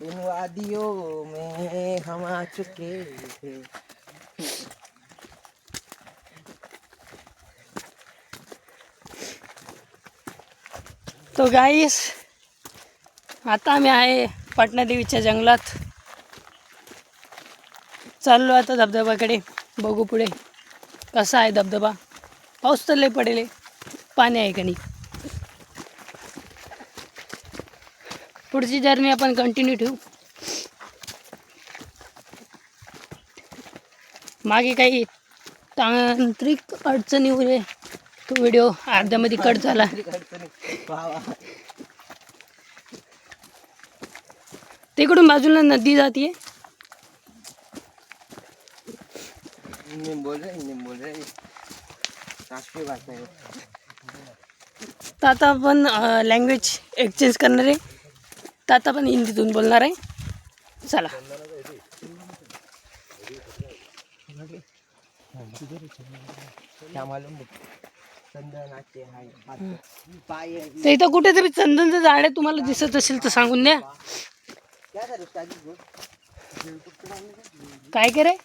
In वादियों में हम आ चुके थे। तो गाईस आता आम्ही आहे पाटणा देवीच्या जंगलात. चाललो आता धबधबाकडे. बघू पुढे कसा आहे धबधबा. पाऊस तर लय पडेल, पाणी आहे का नाही. पुढची जर्नी आपण कंटिन्यू ठेवू. मागे काही तांत्रिक अडचणीमुळे तो व्हिडिओ अर्ध्यामध्ये कट झाला. तिकडून बाजूला नदी जाते. बोल रहे राष्ट्रीय भाषा है. तर आता आपण लँग्वेज एक्सचेंज करणार आहे. तर आता आपण हिंदीतून बोलणार आहे. चला. क्या मालूम चंदनाचे हाय पाय. तर इथं कुठेतरी चंदनचं झाड आहे, तुम्हाला दिसत असेल तर सांगून द्या. काय करे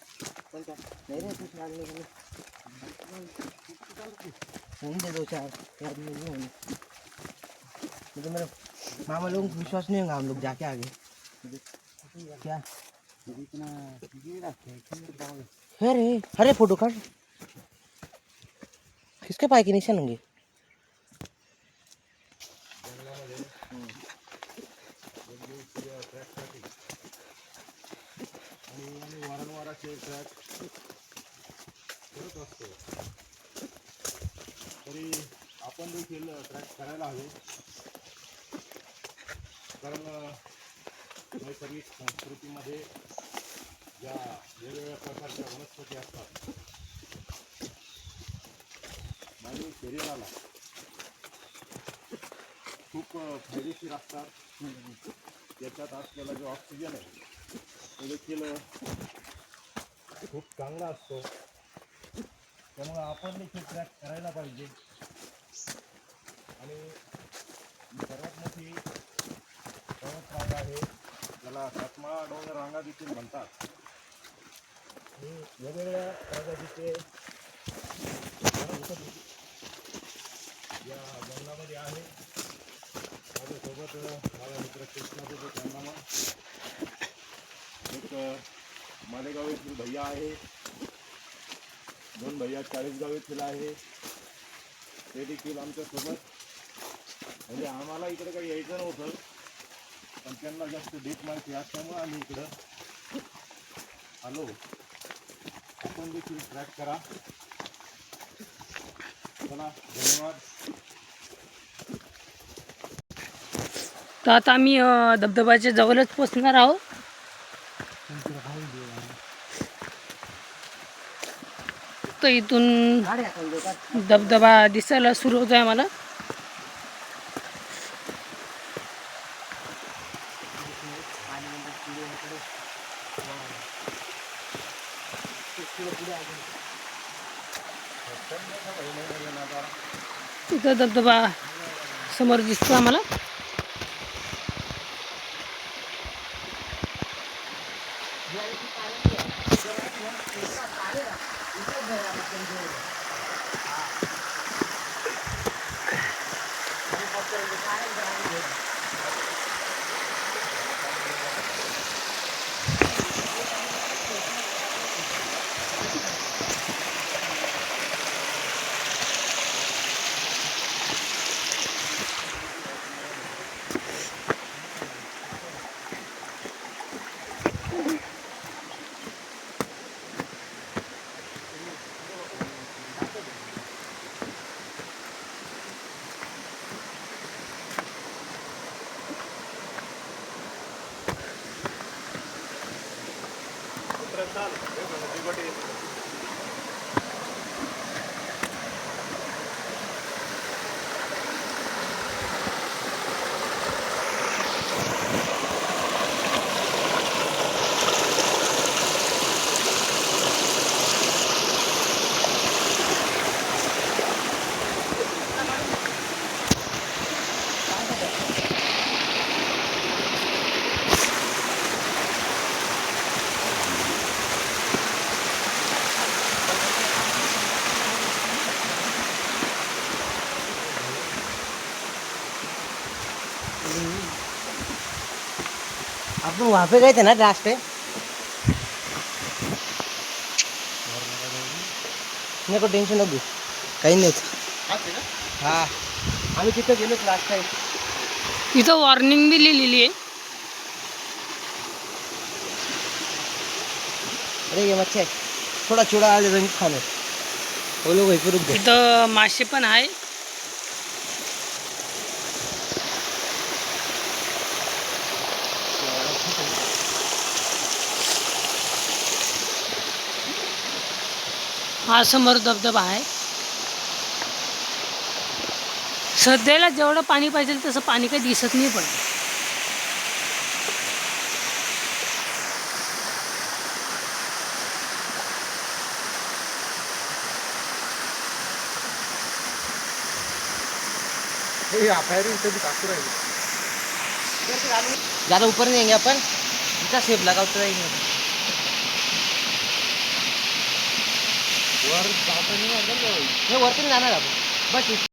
दे दो चार मुझे मेरे मामा लोगों को विश्वास नहीं होगा हम लोग जाके आगे. क्या अरे अरे फोटो काट. किसके पाय के निशान होंगे. तरी आपण देखील ट्रॅक करायला हवे, कारण नैसर्गिक संस्कृतीमध्ये ज्या वेगवेगळ्या प्रकारच्या वनस्पती असतात मानवी शरीराला खूप फायदेशीर असतात. त्याच्यात असलेला जो ऑक्सिजन आहे तो देखील खूप चांगला असतो. त्यामुळे आपण देखील ट्रॅक करायला पाहिजे. आणि सर्वात मोठी पर्वत रांग आहे ज्याला सातमाळा डोंगर रांगा देखील म्हणतात. आणि वेगवेगळ्या प्रजातीचे या जंगलामध्ये आहे. माझ्यासोबत माझा मित्र कृष्णाचा जो कारनामा, एक मालेगाव येथील भैया आहे, 2 भैया चाळीसगाव येथील आहे. ते देखील आमच्यासोबत. म्हणजे आम्हाला इकडे काही यायचं नव्हतं, पण त्यांना जास्त डीप माहिती असल्यामुळे आम्ही इकडं आलो. आपण देखील ट्रॅक करा. चला, धन्यवाद. तर आता आम्ही धबधबाच्या जवळच पोचणार आहोत. तर इथून धबधबा दिसायला सुरू होत आहे आम्हाला. तिथं धबधबा समोर दिसतो आम्हाला. अपन वहाँ पे गए थे ना लास्ट टाइम, मेरे को टेन्शन नको, काही नाही होत. हा आम्ही तिथं गेलो लास्ट टाइम. इथं वॉर्निंग बी लिहिलेली आहे. अरे ये मच्छी आहे, थोडा चिवडा आले रंग खाणे, वो लोग वहीं पे रुक गए. इथं मासे पण आहे. हा समोर धबधबा आहे. सध्याला जेवढं पाणी पाहिजे तसं पाणी काही दिसत नाही पण. ज़्यादा ऊपर नहीं आएंगे अपन, जितना सेफ लगा उतना ही नहीं. वर वरती जाणार आपण बस.